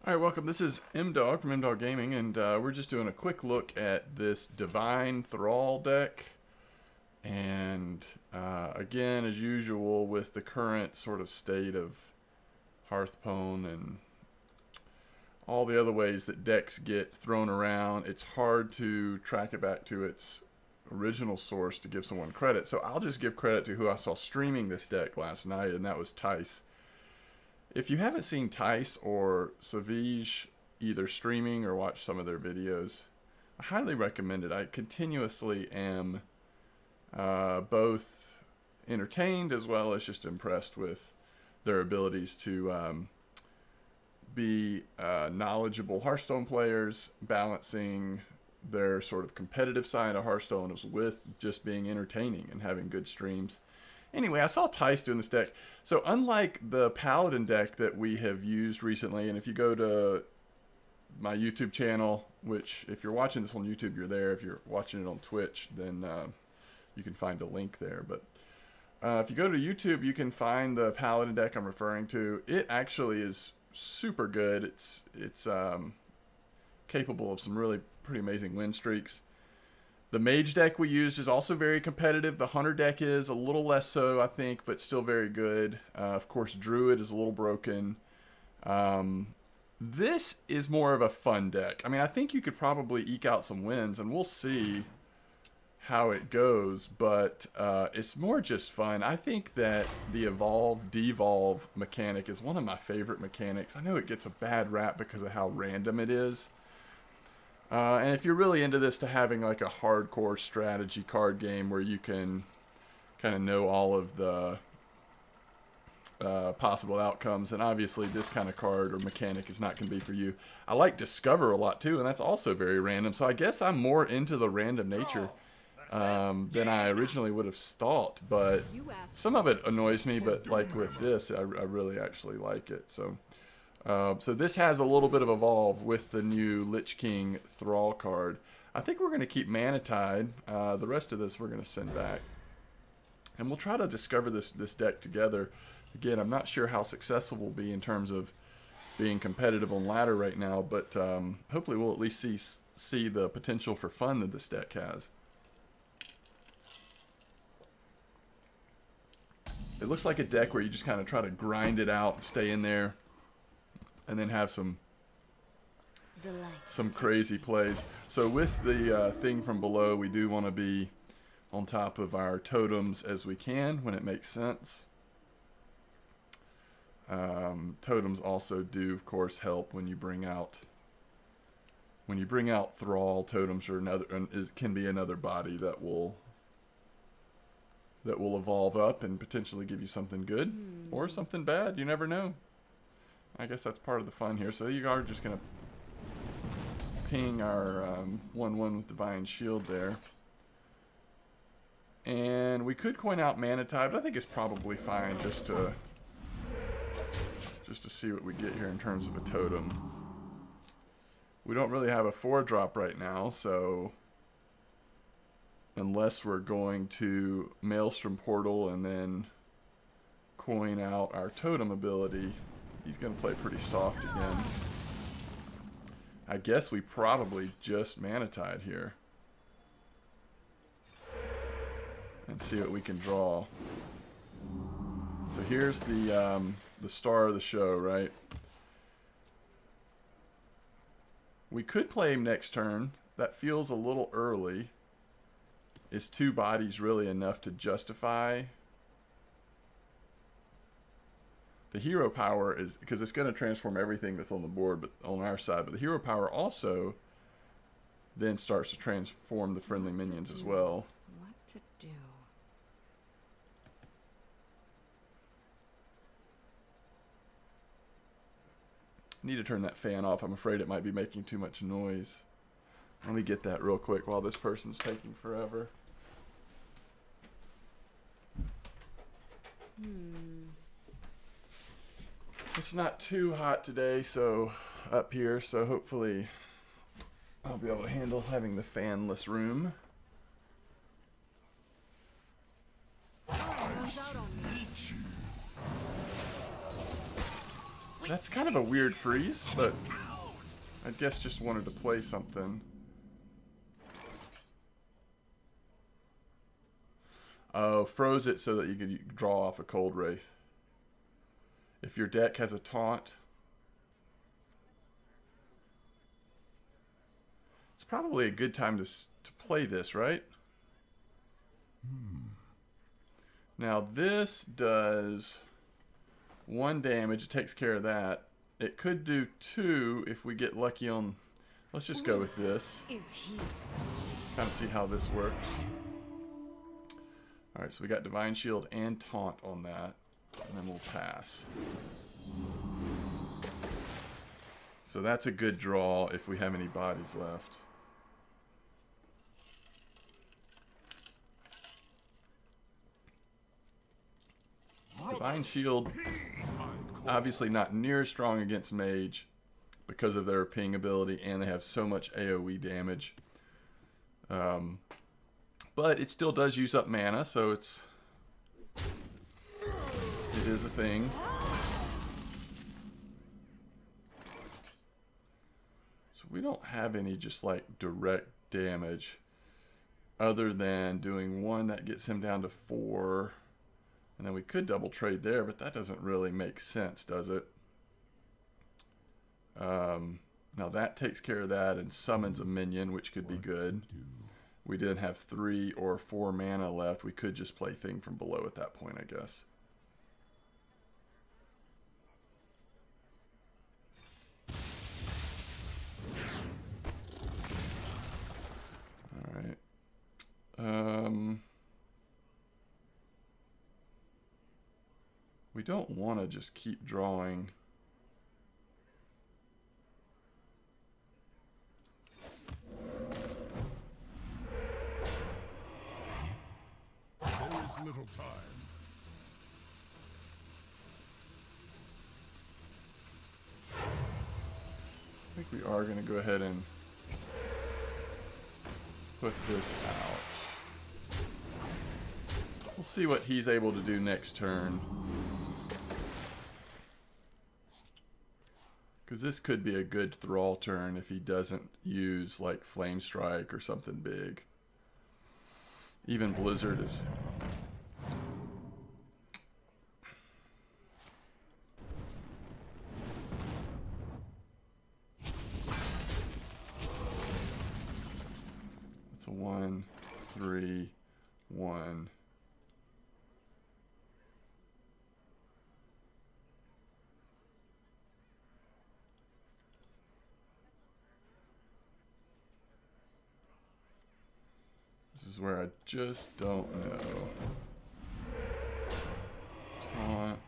Alright, welcome. This is M-Dog from M-Dog Gaming, and we're just doing a quick look at this Divine Thrall deck. And again, as usual, with the current sort of state of Hearthstone and all the other ways that decks get thrown around, it's hard to track it back to its original source to give someone credit. So I'll just give credit to who I saw streaming this deck last night, and that was Tice. If you haven't seen Tice or Savage either streaming or watched some of their videos, I highly recommend it. I continuously am both entertained as well as just impressed with their abilities to be knowledgeable Hearthstone players, balancing their sort of competitive side of Hearthstone with just being entertaining and having good streams. Anyway, I saw Tice doing this deck. So unlike the Paladin deck that we have used recently, and if you go to my YouTube channel, which if you're watching this on YouTube, you're there. If you're watching it on Twitch, then you can find a link there. But if you go to YouTube, you can find the Paladin deck I'm referring to. It actually is super good. It's capable of some really pretty amazing win streaks. The Mage deck we used is also very competitive. The Hunter deck is a little less so, I think, but still very good. Of course, Druid is a little broken. This is more of a fun deck. I mean, I think you could probably eke out some wins, and we'll see how it goes, but it's more just fun. I think that the evolve-devolve mechanic is one of my favorite mechanics. I know it gets a bad rap because of how random it is. And if you're really into this, to having like a hardcore strategy card game where you can kind of know all of the possible outcomes, and obviously this kind of card or mechanic is not going to be for you. I like Discover a lot too, and that's also very random. So I guess I'm more into the random nature than I originally would have thought. But some of it annoys me, but like with this, I really actually like it. So this has a little bit of evolve with the new Lich King Thrall card. I think we're going to keep Mana Tide. The rest of this we're going to send back. And we'll try to discover this deck together. Again, I'm not sure how successful we'll be in terms of being competitive on ladder right now, but hopefully we'll at least see the potential for fun that this deck has. It looks like a deck where you just kind of try to grind it out and stay in there, and then have some crazy plays. So with the thing from below, we do want to be on top of our totems as we can when it makes sense. Totems also do, of course, help when you bring out Thrall. Totems are can be another body that will evolve up and potentially give you something good or something bad. You never know. I guess that's part of the fun here. So you are just going to ping our 1/1 with Divine Shield there. And we could coin out Mana Tide, but I think it's probably fine just to see what we get here in terms of a totem. We don't really have a 4-drop right now, so unless we're going to Maelstrom Portal and then coin out our totem ability, he's going to play pretty soft again. I guess we probably just Mana Tide here and see what we can draw. So here's the star of the show, right? We could play him next turn. That feels a little early. Is 2 bodies really enough to justify? The hero power is, because it's going to transform everything that's on the board, but on our side. But the hero power also then starts to transform the friendly minions as well. What to do? Need to turn that fan off. I'm afraid it might be making too much noise. Let me get that real quick while this person's taking forever. It's not too hot today, so up here, so hopefully I'll be able to handle having the fanless room. That's kind of a weird freeze, but I guess just wanted to play something. Oh, froze it so that you could draw off a Cold Wraith. If your deck has a taunt, it's probably a good time to play this, right? Now this does 1 damage. It takes care of that. It could do 2 if we get lucky on... Let's just go with this. Kind of see how this works. Alright, so we got Divine Shield and Taunt on that. And then we'll pass. So that's a good draw if we have any bodies left. Divine Shield, obviously not near as strong against Mage because of their ping ability, and they have so much AoE damage. But it still does use up mana, so it is a thing. So we don't have any just like direct damage other than doing 1 that gets him down to 4. And then we could double trade there, but that doesn't really make sense, does it? Now that takes care of that and summons a minion, which could be good. We didn't have 3 or 4 mana left. We could just play Thing from Below at that point, I guess. Alright. We don't want to just keep drawing. There is little time. I think we are going to go ahead and put this out. We'll see what he's able to do next turn. Because this could be a good Thrall turn if he doesn't use like Flame Strike or something big. Even Blizzard is... That's a 1, 3, 1. This is where I just don't know. Taunt.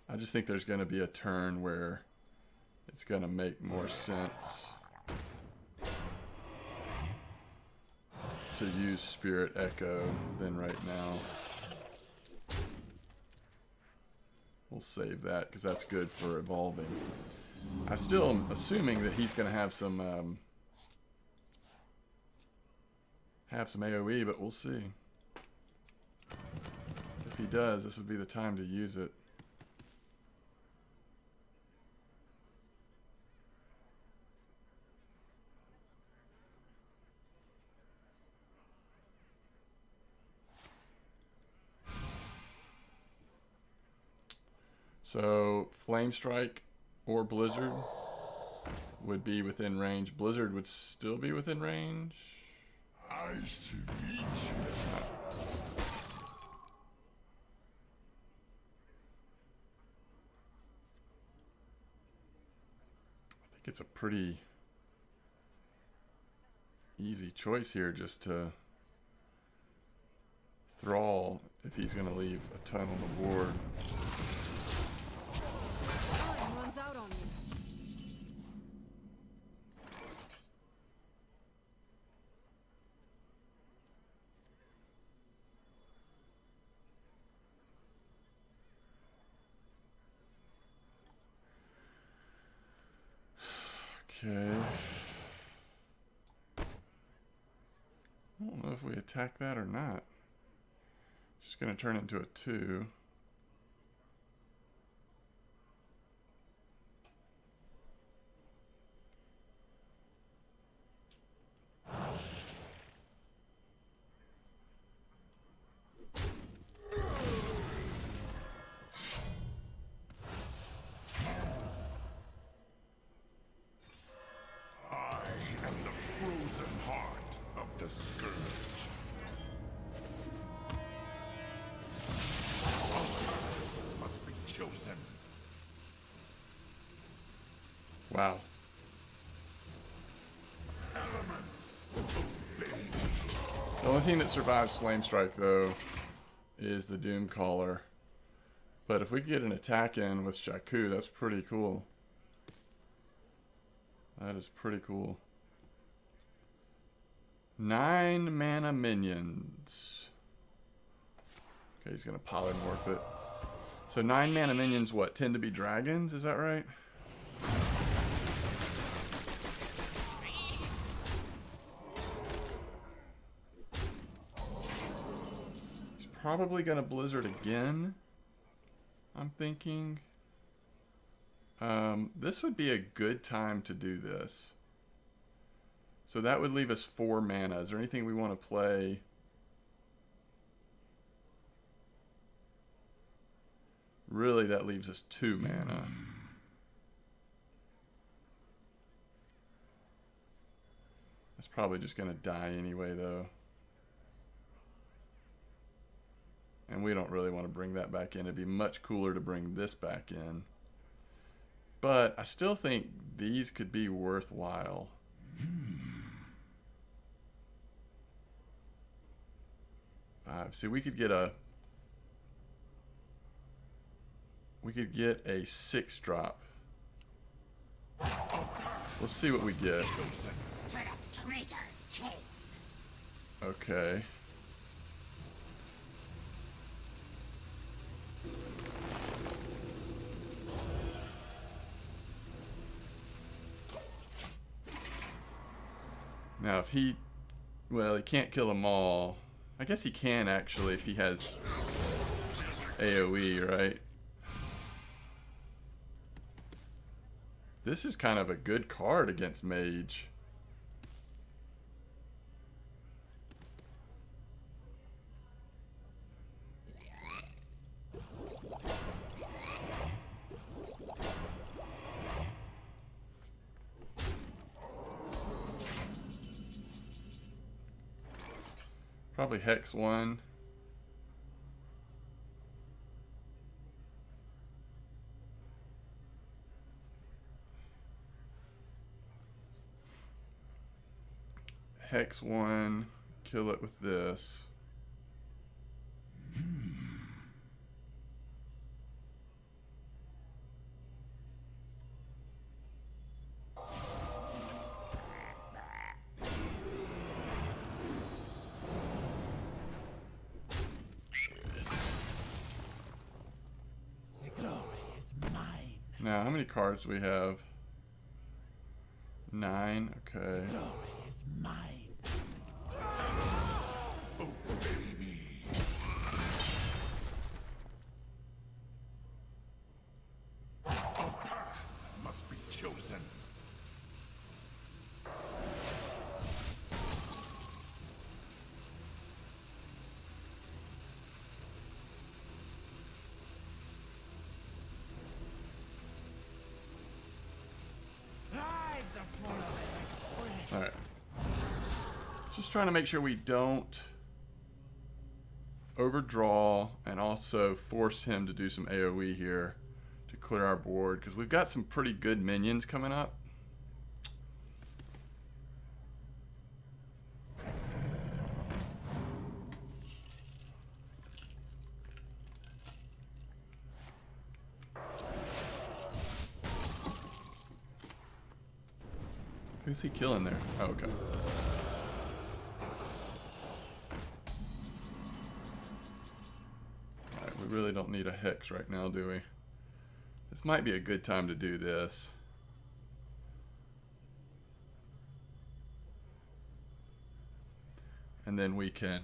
I just think there's going to be a turn where it's going to make more sense to use Spirit Echo than right now. We'll save that because that's good for evolving. I still am assuming that he's going to have some AoE, but we'll see. If he does, this would be the time to use it. So, Flame Strike or Blizzard would be within range. Blizzard would still be within range. I should beat you. It's not. I think it's a pretty easy choice here just to Thrall if he's going to leave a ton on the board. Okay. know if we attack that or not. Just going to turn into a 2. Wow. The only thing that survives Flame Strike, though, is the Doom Caller. But if we could get an attack in with Shaku, that's pretty cool. That is pretty cool. 9 mana minions. Okay, he's going to polymorph it. So 9 mana minions, what, tend to be dragons? Is that right? Probably gonna Blizzard again, I'm thinking. This would be a good time to do this. So that would leave us 4 mana. Is there anything we want to play? Really, that leaves us 2 mana. That's probably just gonna die anyway, though. And we don't really want to bring that back in. It'd be much cooler to bring this back in. But I still think these could be worthwhile. See, we could get a 6-drop. Let's see what we get. Okay. Now, if he... Well, he can't kill them all. I guess he can, actually, if he has AoE, right? This is kind of a good card against Mage. Probably Hex 1. Hex 1. Kill it with this. Now, how many cards do we have? 9, okay. The glory is mine. Must be chosen. Alright. Just trying to make sure we don't overdraw and also force him to do some AoE here to clear our board, because we've got some pretty good minions coming up. Who's he killing there? Oh, okay. Alright, we really don't need a Hex right now, do we? This might be a good time to do this. And then we can...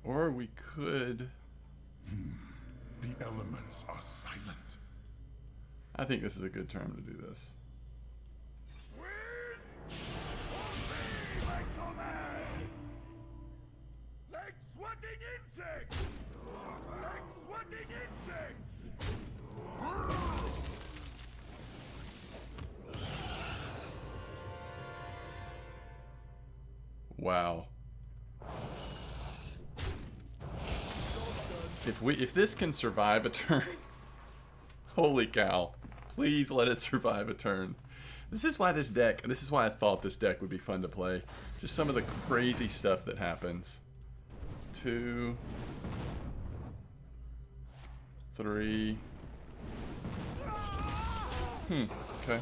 Or we could... The elements are silent. I think this is a good turn to do this. Obey my command! Like swatting insects! Like swatting insects! Wow. If this can survive a turn, holy cow. Please let it survive a turn. This is why I thought this deck would be fun to play. Just some of the crazy stuff that happens. 2, 3. Okay.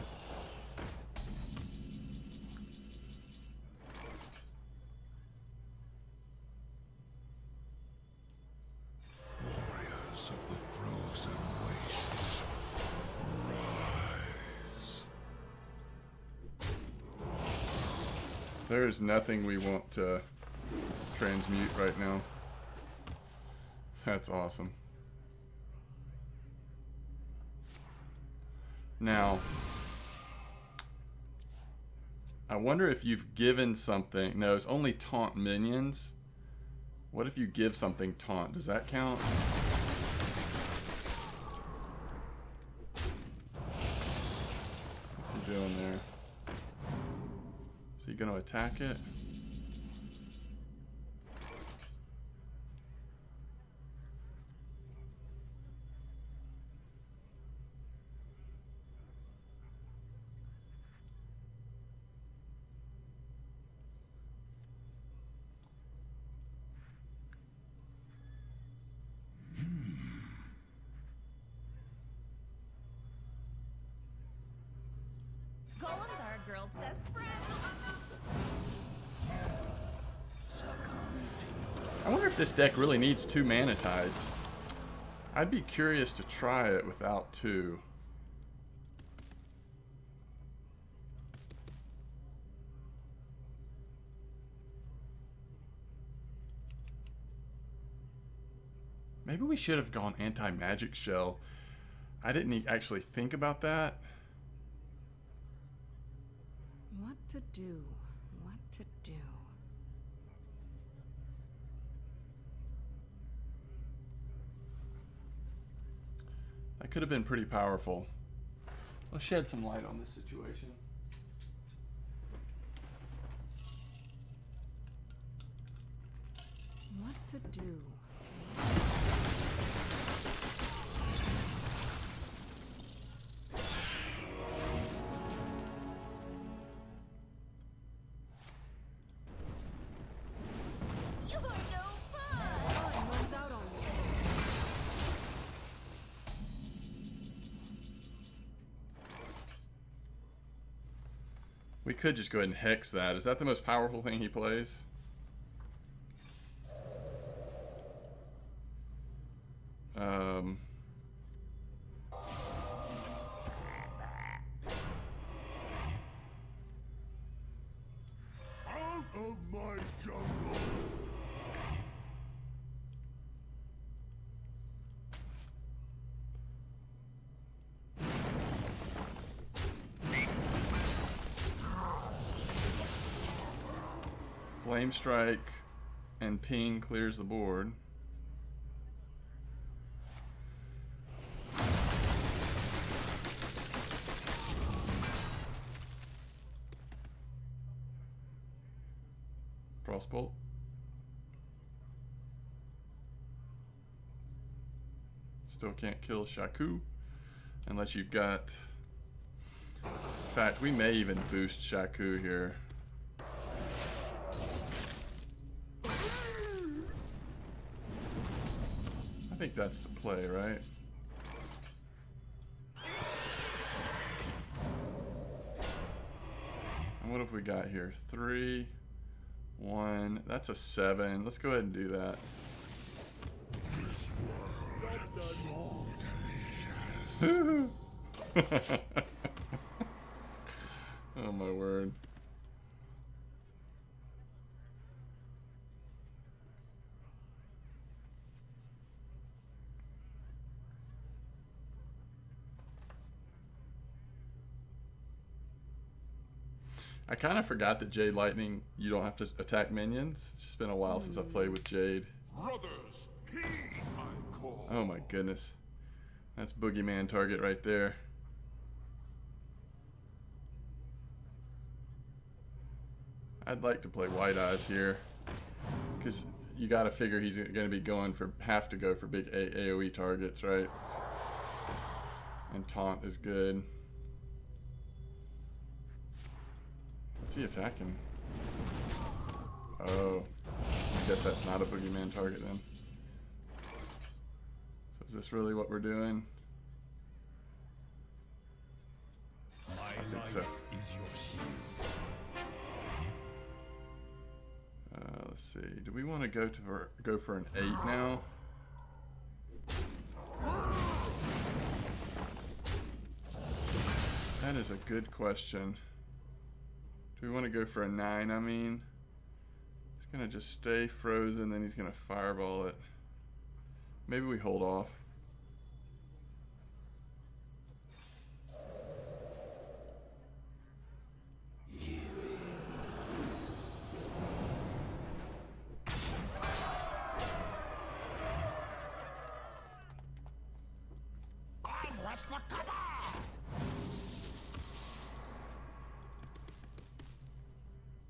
Warriors of the frozen wastes, rise. There's nothing we want to transmute right now. That's awesome. Now, I wonder if you've given something. No, it's only taunt minions. What if you give something taunt? Does that count? What's he doing there? Is he going to attack it? Girl's best friend. I wonder if this deck really needs 2 Mana Tides. I'd be curious to try it without 2. Maybe we should have gone anti-magic shell. I didn't actually think about that. What to do? What to do? That could have been pretty powerful. Let's shed some light on this situation. What to do? We could just go ahead and hex that. Is that the most powerful thing he plays? Out of my jungle! Flame Strike and Ping clears the board. Frostbolt. Still can't kill Shaku unless you've got... In fact, we may even boost Shaku here. I think that's the play, right? And what have we got here? 3, 1. That's a 7. Let's go ahead and do that. So delicious. Oh my word. I kind of forgot that Jade Lightning, you don't have to attack minions. It's just been a while since I've played with Jade. Brothers, he I call. Oh my goodness. That's boogeyman target right there. I'd like to play White Eyes here, because you got to figure he's going to be going for, have to go for big AoE targets, right? And Taunt is good. What's he attacking? Oh, I guess that's not a boogeyman target then. So is this really what we're doing? I think so. Let's see. Do we want to go for an 8 now? That is a good question. Do we want to go for a 9? I mean, he's gonna just stay frozen, then he's gonna fireball it. Maybe we hold off.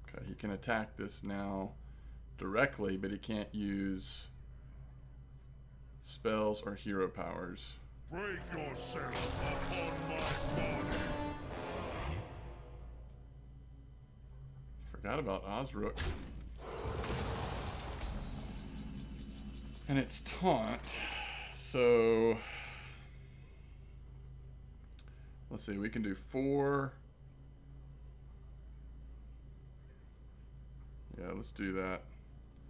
Okay, he can attack this now directly, but he can't use spells or hero powers. Break yourself upon my body. Forgot about Osrook. And it's taunt, so let's see, we can do 4. Yeah, let's do that.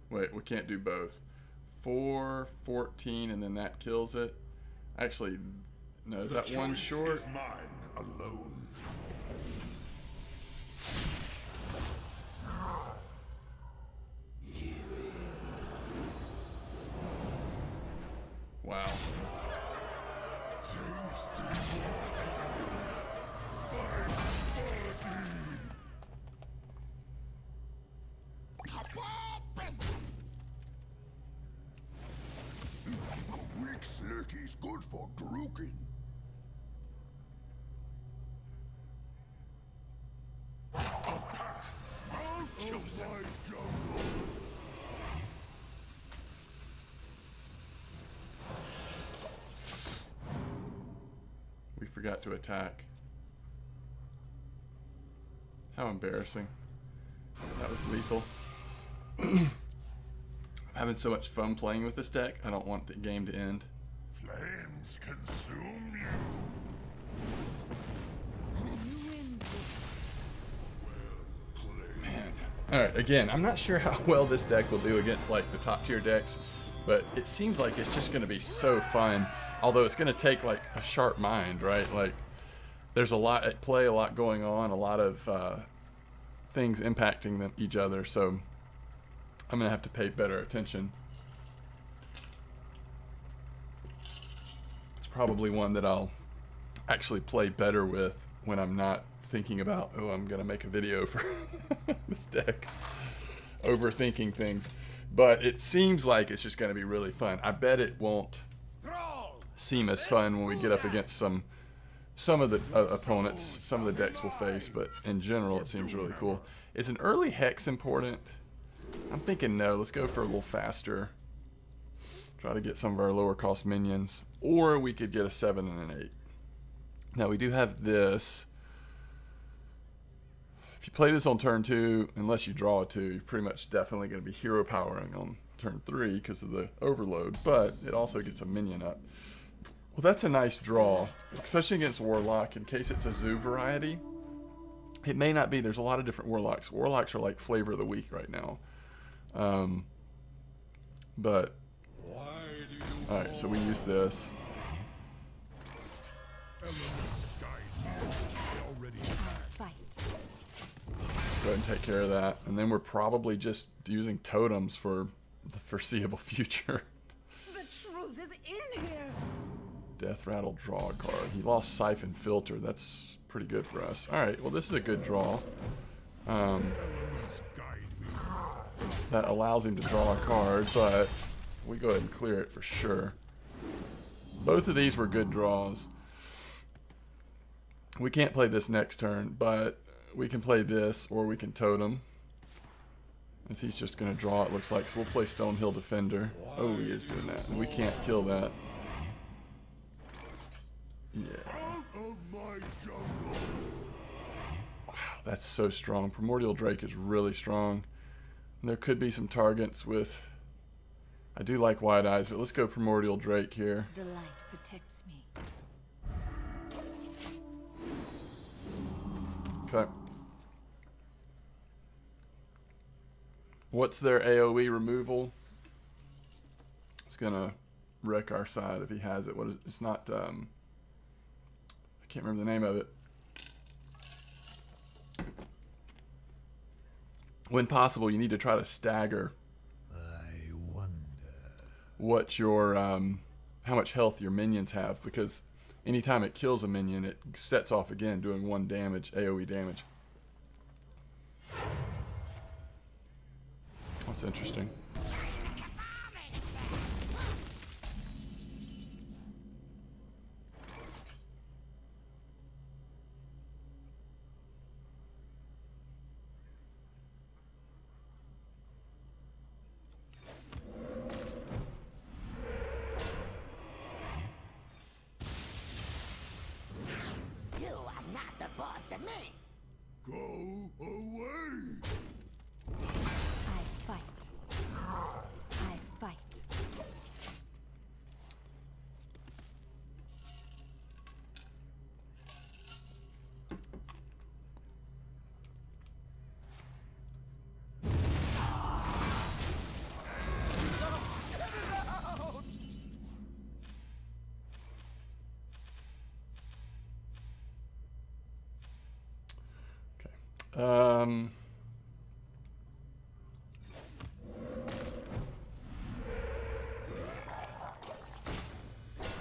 Wait, we can't do both. 4, 14, and then that kills it. Actually, no, is that one short? Is mine alone. Wow. Weak Slurky's good for druking. Out of my jungle. We forgot to attack. How embarrassing. That was lethal. I'm having so much fun playing with this deck, I don't want the game to end. Flames consume you. Man. Alright, again, I'm not sure how well this deck will do against like the top tier decks, but it seems like it's just going to be so fun. Although it's going to take like a sharp mind, right? Like there's a lot at play, a lot going on, a lot of things impacting them, each other, so I'm going to have to pay better attention. It's probably one that I'll actually play better with when I'm not thinking about, oh, I'm going to make a video for this deck. Overthinking things. But it seems like it's just going to be really fun. I bet it won't seem as fun when we get up against some of the opponents, some of the decks we'll face, but in general it seems really cool. Is an early Hex important? I'm thinking no. Let's go for a little faster. Try to get some of our lower cost minions. Or we could get a 7 and an 8. Now we do have this. If you play this on turn 2, unless you draw a 2, you're pretty much definitely going to be hero powering on turn 3 because of the overload, but it also gets a minion up. Well, that's a nice draw, especially against Warlock, in case it's a zoo variety. It may not be. There's a lot of different Warlocks. Warlocks are like flavor of the week right now. But, alright, so we use this. Fight. Go ahead and take care of that. And then we're probably just using totems for the foreseeable future. The truth is in here. Death Rattle, draw a card. He lost Siphon Filter. That's pretty good for us. Alright, well this is a good draw. Elements guide me. That allows him to draw a card, but we go ahead and clear it for sure. Both of these were good draws. We can't play this next turn, but we can play this, or we can totem. As he's just going to draw, it looks like. So we'll play Stonehill Defender. Oh, he is doing that. And we can't kill that. Yeah. Out of my jungle. Wow, that's so strong. Primordial Drake is really strong. And there could be some targets with... I do like Wide Eyes, but let's go Primordial Drake here. The light protects me. Okay. What's their AoE removal? It's gonna wreck our side if he has it. What is it's not I can't remember the name of it. When possible, you need to try to stagger I wonder. what your how much health your minions have, because anytime it kills a minion, it sets off again, doing 1 damage, AoE damage. That's interesting. You are not the boss of me. Go away. I fight. I fight. Okay.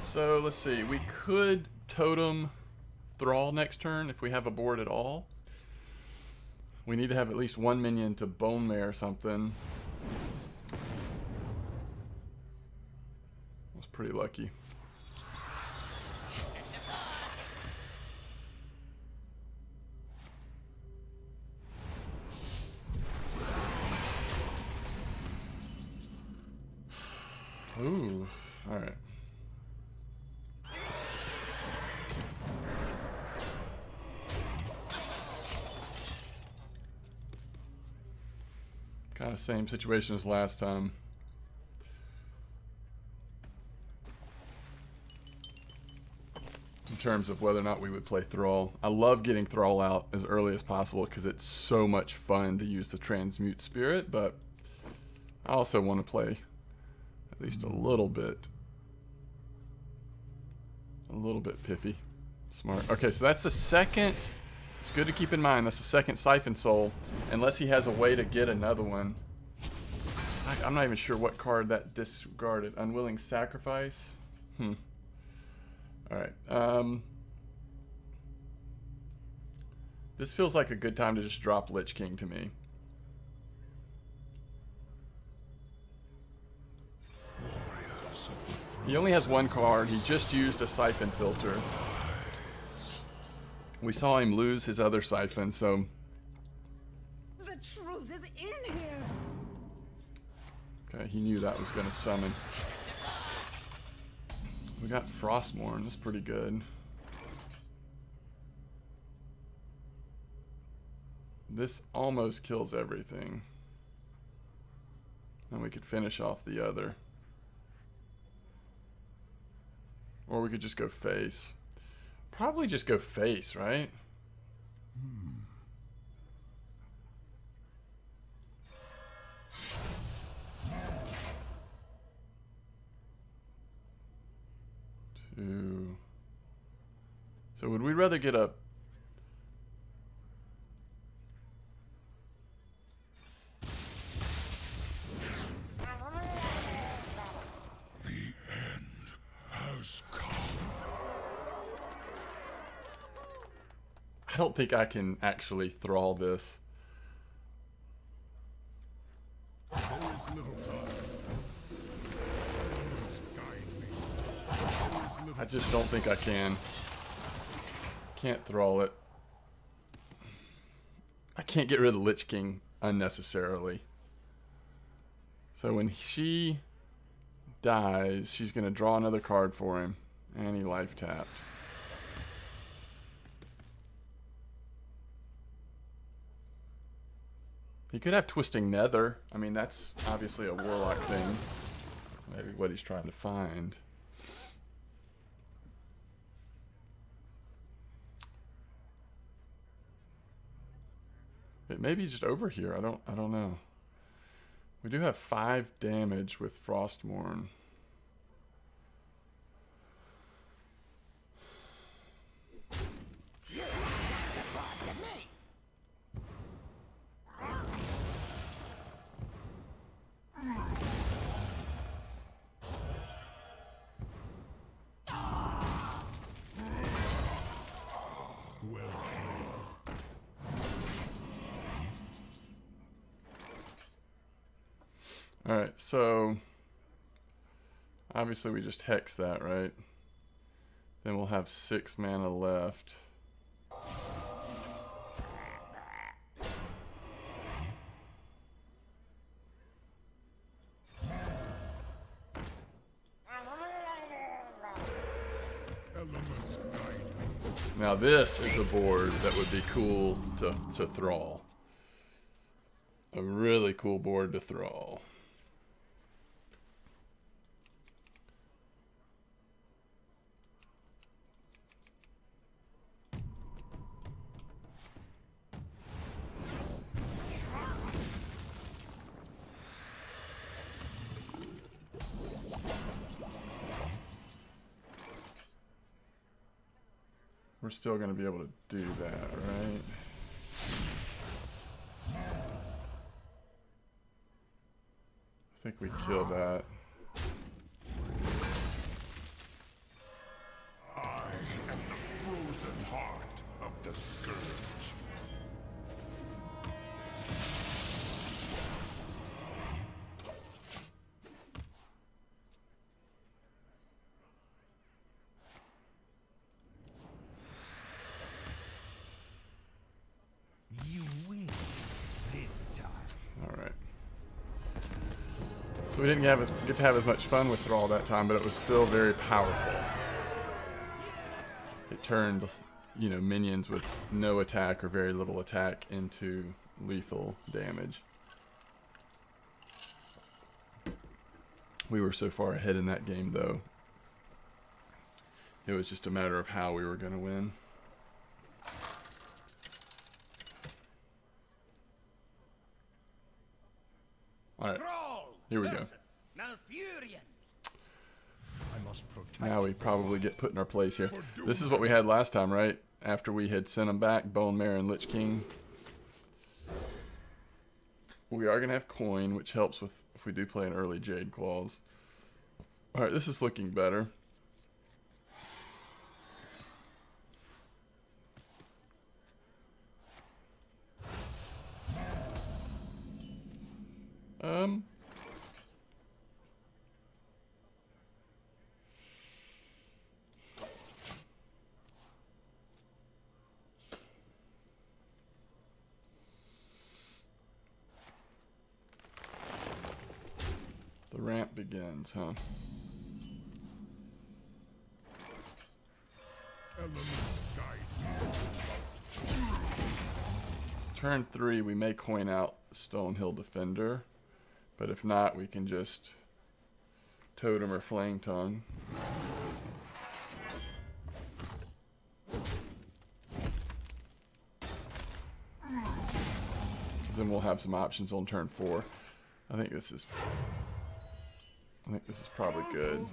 So let's see. We could totem Thrall next turn if we have a board at all. We need to have at least 1 minion to Bone Mare something. Was pretty lucky. Ooh, all right. Kind of same situation as last time. In terms of whether or not we would play Thrall. I love getting Thrall out as early as possible because it's so much fun to use the Transmute Spirit, but I also want to play at least a little bit piffy. Smart. Okay, so that's the second. It's good to keep in mind that's the second Siphon Soul, unless he has a way to get another one. I'm not even sure what card that discarded. Unwilling Sacrifice? Alright. This feels like a good time to just drop Lich King to me. He only has 1 card. He just used a Siphon Filter. We saw him lose his other Siphon, so... The truth is in here. Okay, he knew that was going to summon. We got Frostmourne. That's pretty good. This almost kills everything. And we could finish off the other. Or we could just go face. Probably just go face, right? Two. So would we rather get a... The end has come. I don't think I can actually thrall this. I just don't think I can. Can't thrall it. I can't get rid of the Lich King unnecessarily. So when she dies, she's going to draw another card for him. And he life tapped. He could have Twisting Nether. I mean, that's obviously a warlock thing. Maybe what he's trying to find. It may be just over here. I don't know. We do have 5 damage with Frostmourne. Alright, so obviously we just hex that, right? Then we'll have 6 mana left. Now this is a board that would be cool to thrall. A really cool board to thrall. We're still going to be able to do that, right? I think we killed that. I am the frozen heart of the scourge. So we didn't get to have as much fun with Thrall that time, but it was still very powerful. It turned, you know, minions with no attack or very little attack into lethal damage. We were so far ahead in that game, though. It was just a matter of how we were going to win. Alright, here we go. Now we probably get put in our place here. This is what we had last time, right? After we had sent them back, Bone Mare and Lich King. We are going to have coin, which helps with if we do play an early Jade Claws. Alright, this is looking better. The ramp begins, huh? Turn 3, we may coin out Stonehill Defender, but if not, we can just Totem or Flame Tongue. Then we'll have some options on turn 4. I think this is probably good.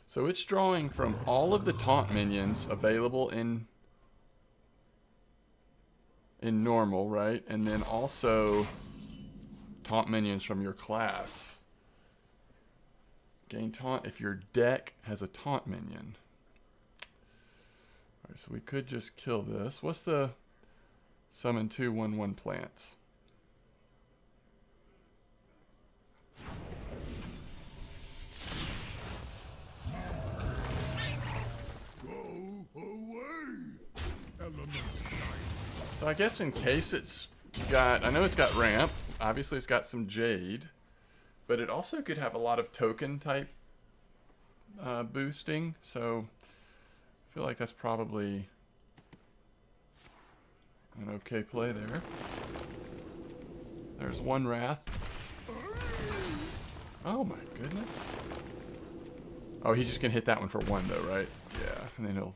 So it's drawing from all of the taunt minions available in normal, right? And then also taunt minions from your class. Gain taunt if your deck has a taunt minion. Alright, so we could just kill this. What's the Summon 2/1/1 plants. Go away. Elements guide. So I guess in case it's got, I know it's got ramp. Obviously it's got some jade, but it also could have a lot of token type boosting. So I feel like that's probably an okay play there. There's one Wrath. Oh my goodness. Oh, he's just gonna hit that one for one though, right? Yeah, and then he'll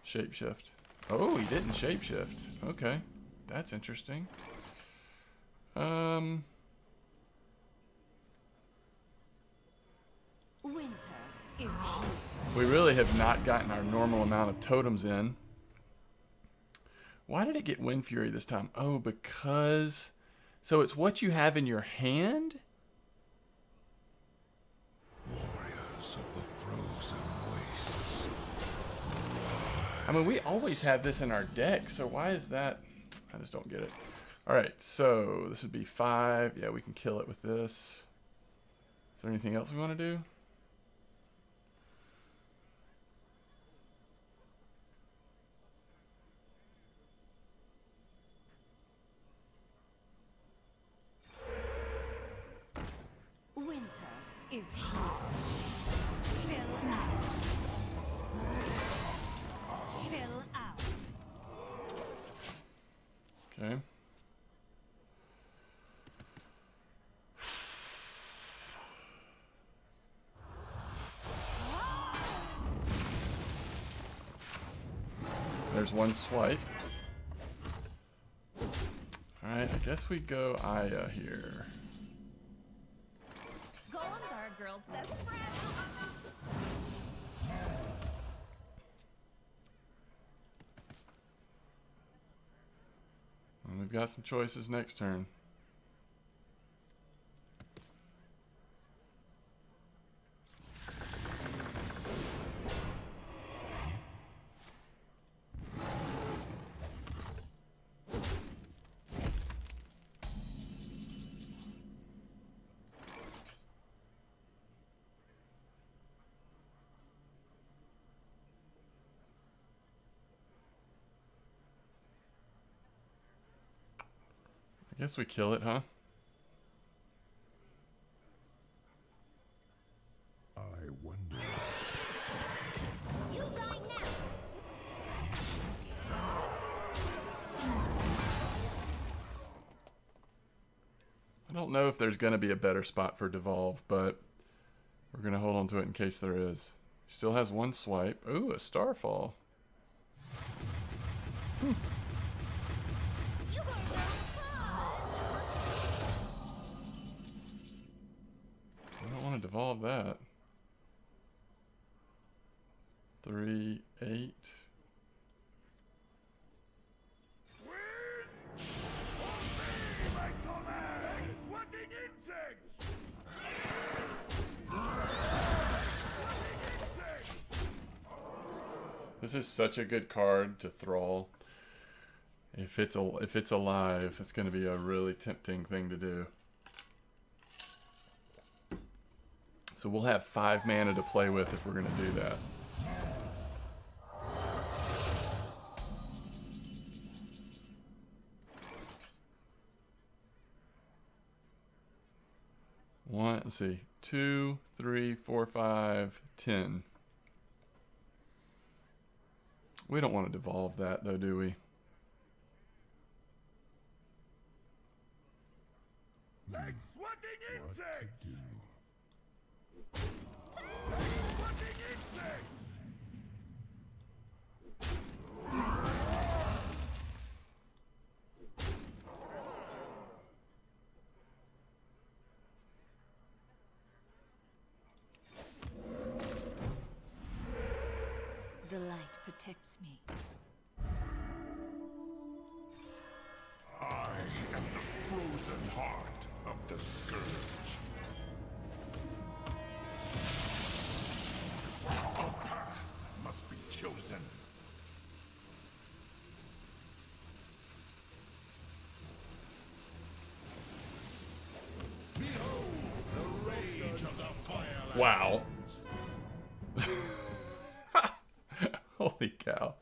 shapeshift. Oh, he didn't shapeshift. Okay, that's interesting. Winter is here. We really have not gotten our normal amount of totems in. Why did it get Wind Fury this time? Oh, because... So it's what you have in your hand? Warriors of the frozen wastes. I mean, we always have this in our deck, so why is that? I just don't get it. Alright, so this would be 5. Yeah, we can kill it with this. Is there anything else we want to do? Winter is here. Chill out. Chill out. Okay. There's one swipe. Alright, I guess we go Aya here. Golems are a girl's best friend. And we've got some choices next turn. I guess we kill it, huh? I wonder. You die now. I don't know if there's going to be a better spot for Devolve, but we're going to hold on to it in case there is. Still has one swipe. Ooh, a Starfall. I don't want to devolve that. 3, 8. Sweating insects! This is such a good card to thrall. If it's alive, it's going to be a really tempting thing to do. So we'll have 5 mana to play with if we're going to do that. One, let's see, 2, 3, 4, 5, 10. We don't want to devolve that though, do we? Like sweating insects! Sweating insects! The light protects me. I am the frozen heart of the scourge. A path must be chosen. Wow. Holy cow.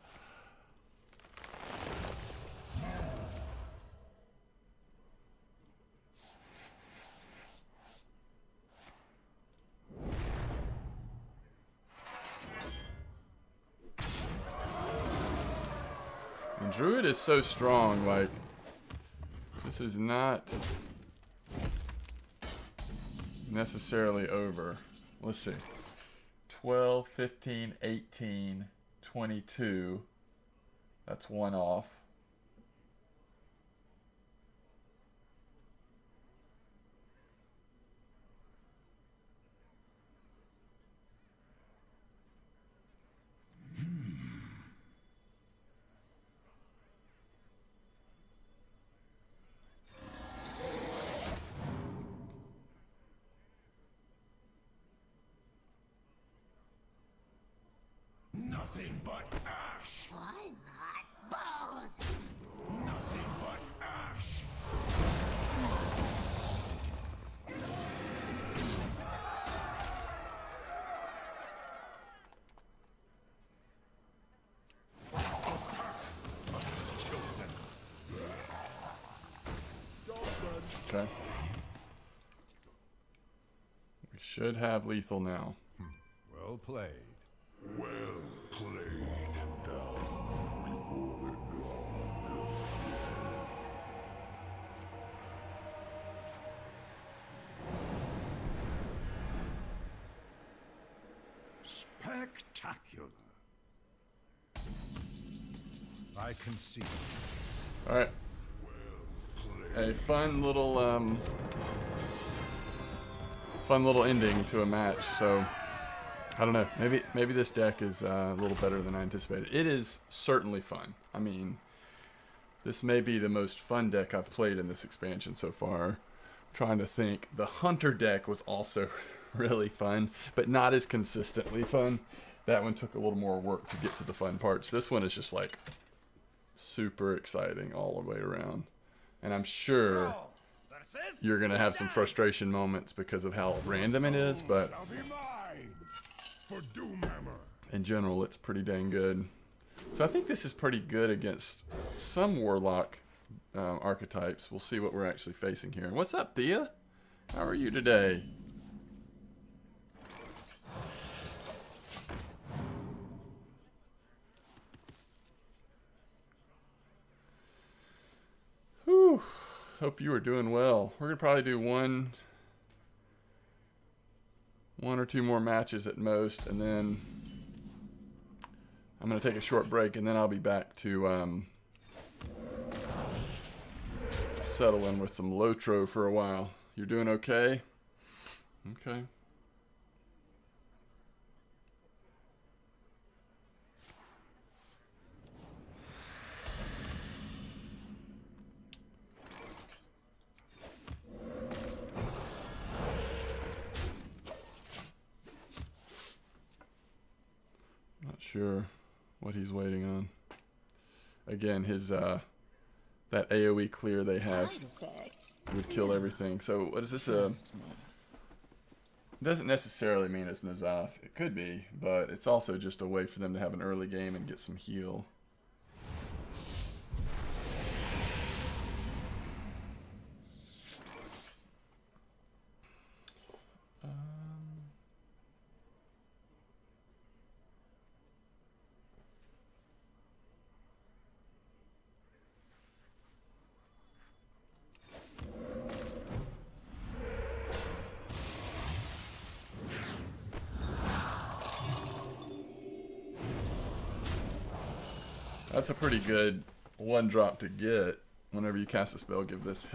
And Druid is so strong, like, this is not necessarily over. Let's see. 12, 15, 18, 22. That's one off. Nothing but ash. Why not both? Nothing but ash. Okay. We should have lethal now. Well played. Well played. Down before the god of death. Spectacular. I concede. All right. A fun little ending to a match. So I don't know. Maybe this deck is a little better than I anticipated. It is certainly fun. I mean, this may be the most fun deck I've played in this expansion so far. I'm trying to think. The Hunter deck was also really fun, but not as consistently fun. That one took a little more work to get to the fun parts. This one is just like super exciting all the way around. And I'm sure you're going to have some frustration moments because of how random it is, but Shall be mine for Doomhammer. in general, it's pretty dang good. So I think this is pretty good against some Warlock archetypes. We'll see what we're actually facing here. What's up, Thea? How are you today? Whew. Hope you are doing well. We're gonna probably do one or two more matches at most, and then I'm gonna take a short break, and then I'll be back to settle in with some Lotro for a while. You're doing okay? Okay. Not sure what he's waiting on. Again, his that AoE clear they have would kill everything. So what is this? Doesn't necessarily mean it's N'Zoth. It could be, but it's also just a way for them to have an early game and get some heal. That's a pretty good one drop to get. Whenever you cast a spell, give this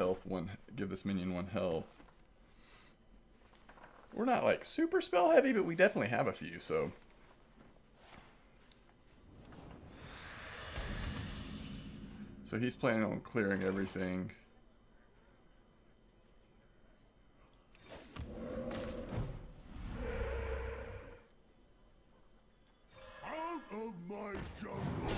minion one health. We're not like super spell heavy, but we definitely have a few, so. So he's planning on clearing everything. Out of my jungle.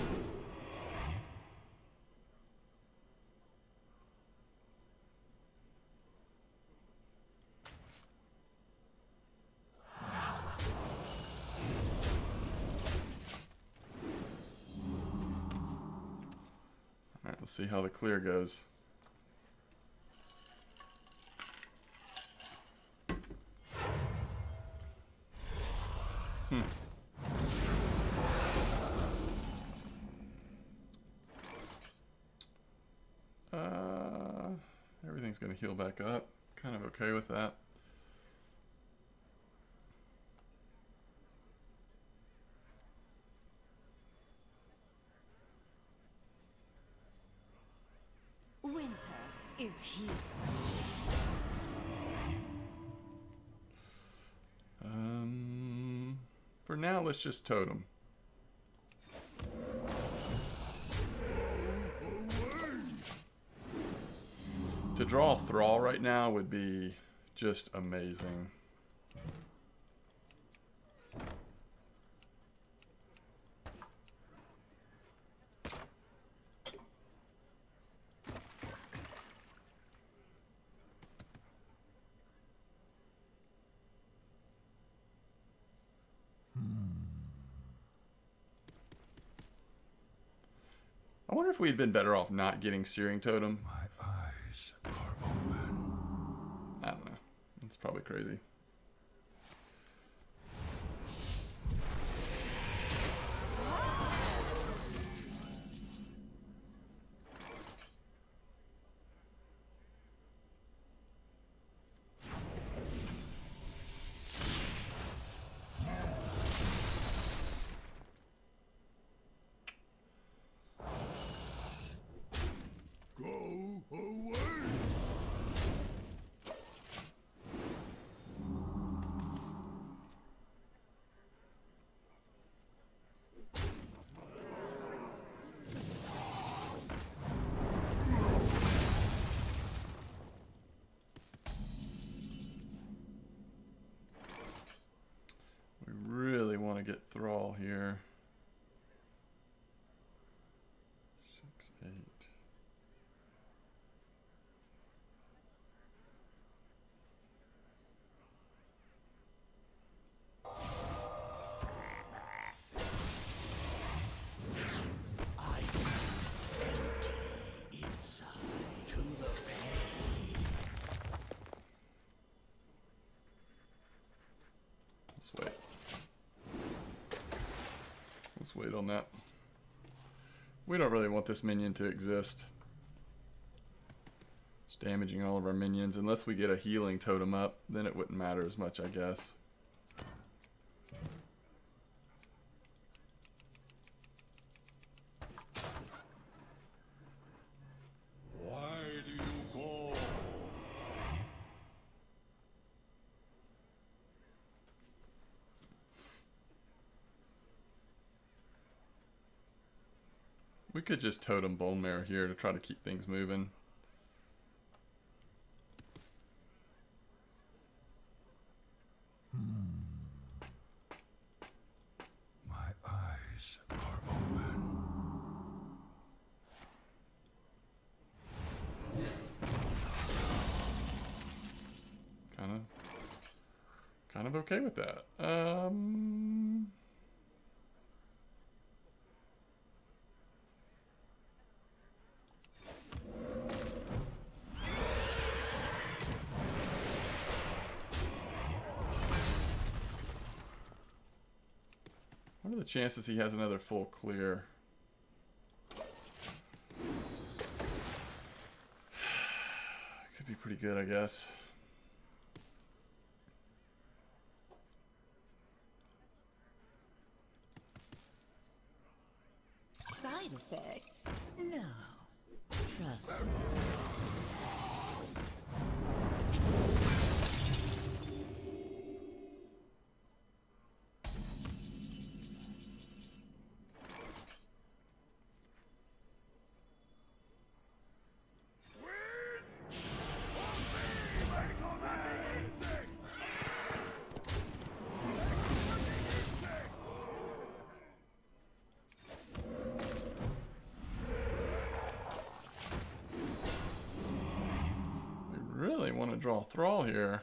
Let's see how the clear goes. Everything's going to heal back up. Kind of okay with that. Winter is here. For now, let's just totem. To draw a Thrall right now would be just amazing. I wonder if we'd been better off not getting Searing Totem. My eyes are open. I don't know. It's probably crazy. Go away. We really want to get Thrall here. 6, 8. Let's wait. Let's wait on that. We don't really want this minion to exist. It's damaging all of our minions. Unless we get a healing totem up, then it wouldn't matter as much, I guess. Why do you call? We could just totem Bone Marrow here to try to keep things moving. My eyes are open. Kind of okay with that. What are the chances he has another full clear? Could be pretty good, I guess. Side effects? No. Trust me. Really want to draw Thrall here.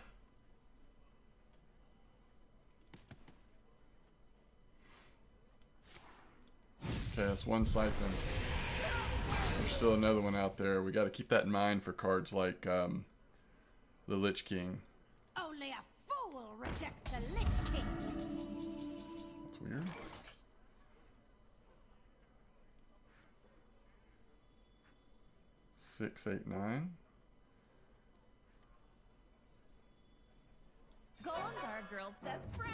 Okay, that's one siphon. There's still another one out there. We got to keep that in mind for cards like the Lich King. Only a fool rejects the Lich King. That's weird. Six, eight, nine. Golems are a girl's best friend.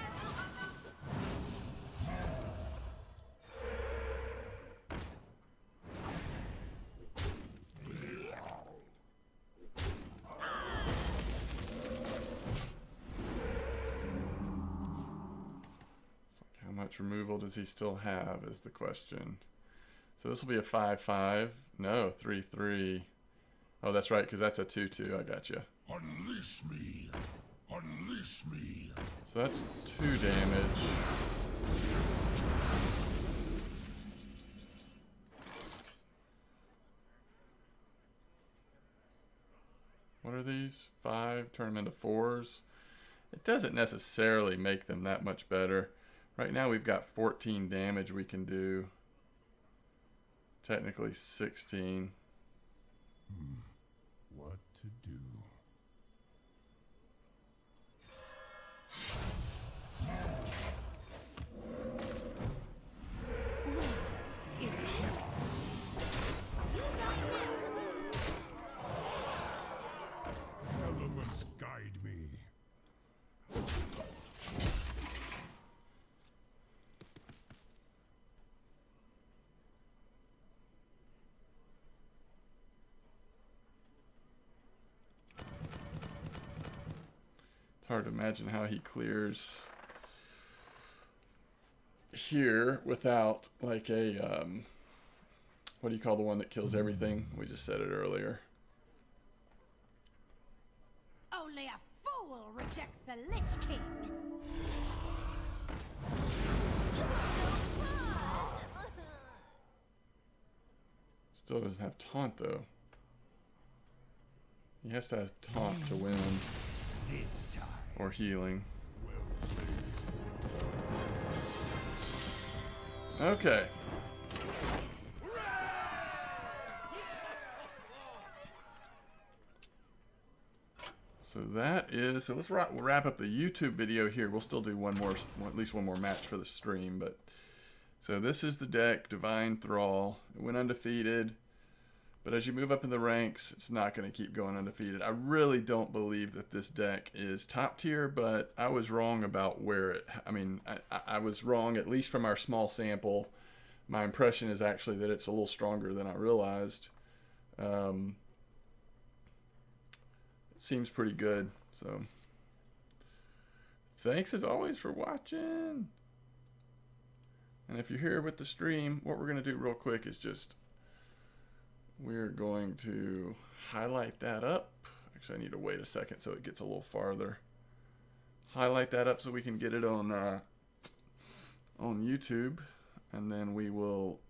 How much removal does he still have is the question. So this will be a 5-5. No, 3-3. Oh, that's right, because that's a 2-2. I got you. Unleash me. Unleash me. So that's 2 damage. What are these? 5, turn them into 4s. It doesn't necessarily make them that much better. Right now we've got 14 damage we can do. Technically 16. What to do? Elements guide me. It's hard to imagine how he clears here without like a what do you call the one that kills everything? We just said it earlier. Only a fool rejects the Lich King. Still doesn't have taunt though. He has to have taunt to win. Or healing. Okay. So that is, so let's wrap up the YouTube video here. We'll still do one more, at least one more match for the stream, but so this is the deck, Divine Thrall. It went undefeated, but as you move up in the ranks, it's not going to keep going undefeated. I really don't believe that this deck is top tier, but I was wrong about where it, I mean, I was wrong, at least from our small sample. My impression is actually that it's a little stronger than I realized. It seems pretty good, so thanks as always for watching. And if you're here with the stream, what we're going to do real quick is just, we're going to highlight that up. Actually, I need to wait a second so it gets a little farther. Highlight that up so we can get it on YouTube, and then we will